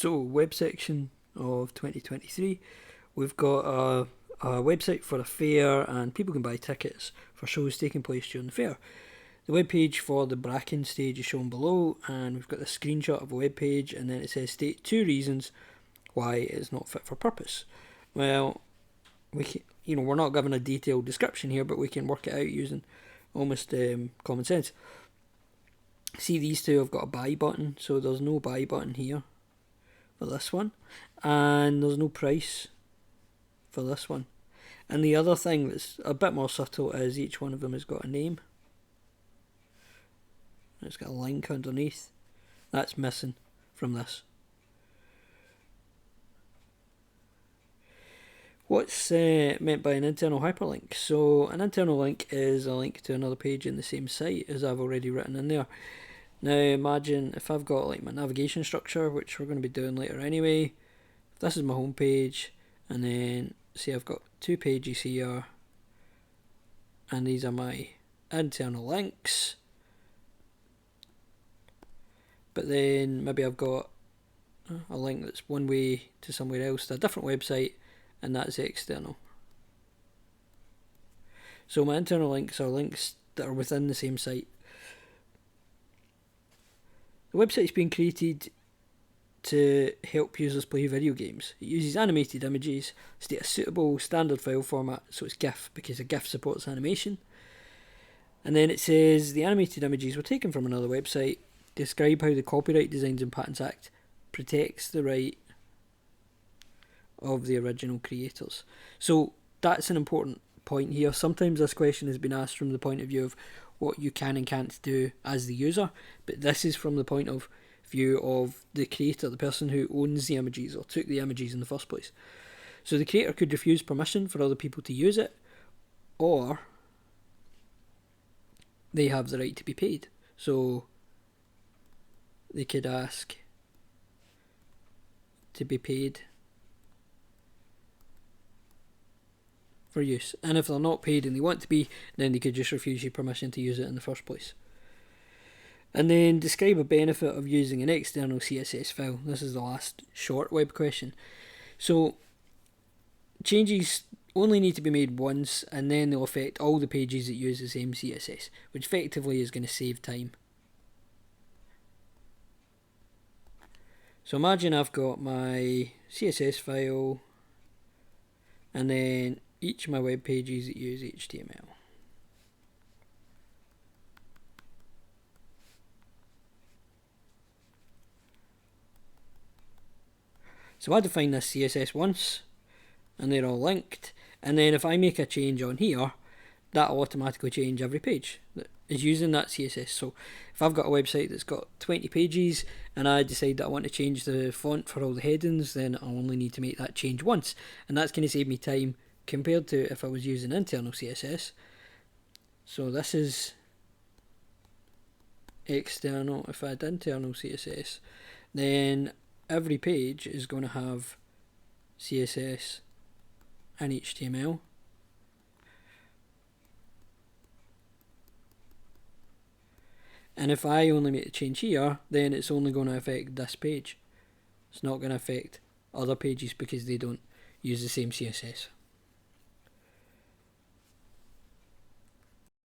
So, web section of 2023, we've got a website for a fair, and people can buy tickets for shows taking place during the fair. The web page for the Bracken stage is shown below, and we've got the screenshot of a web page, and then it says state 2 reasons why it is not fit for purpose. Well, we're not given a detailed description here, but we can work it out using almost common sense. See, these two have got a buy button, so there's no buy button here for this one, and there's no price for this one. And the other thing that's a bit more subtle is each one of them has got a name. It's got a link underneath. That's missing from this. What's meant by an internal hyperlink? So an internal link is a link to another page in the same site, as I've already written in there. Now imagine if I've got like my navigation structure, which we're going to be doing later anyway. This is my home page, and then see I've got 2 pages here, and these are my internal links. But then maybe I've got a link that's one way to somewhere else, to a different website, and that's external. So my internal links are links that are within the same site. The website's been created to help users play video games. It uses animated images, state a suitable standard file format, so it's GIF because a GIF supports animation. And then it says the animated images were taken from another website. Describe how the Copyright Designs and Patents Act protects the right of the original creators. So that's an important point here. Sometimes this question has been asked from the point of view of what you can and can't do as the user, but this is from the point of view of the creator, the person who owns the images or took the images in the first place. So the creator could refuse permission for other people to use it, or they have the right to be paid. So they could ask to be paid for use, and if they're not paid and they want to be, then they could just refuse you permission to use it in the first place. And then describe a benefit of using an external CSS file. This is the last short web question. So changes only need to be made once, and then they'll affect all the pages that use the same CSS, which effectively is going to save time. So imagine I've got my CSS file, and then each of my web pages that use HTML. So I define this CSS once, and they're all linked, and then if I make a change on here, that'll automatically change every page that is using that CSS. So if I've got a website that's got 20 pages and I decide that I want to change the font for all the headings, then I'll only need to make that change once, and that's going to save me time compared to if I was using internal CSS. So this is external. If I had internal CSS, then every page is going to have CSS and HTML. And if I only make a change here, then it's only going to affect this page. It's not going to affect other pages because they don't use the same CSS.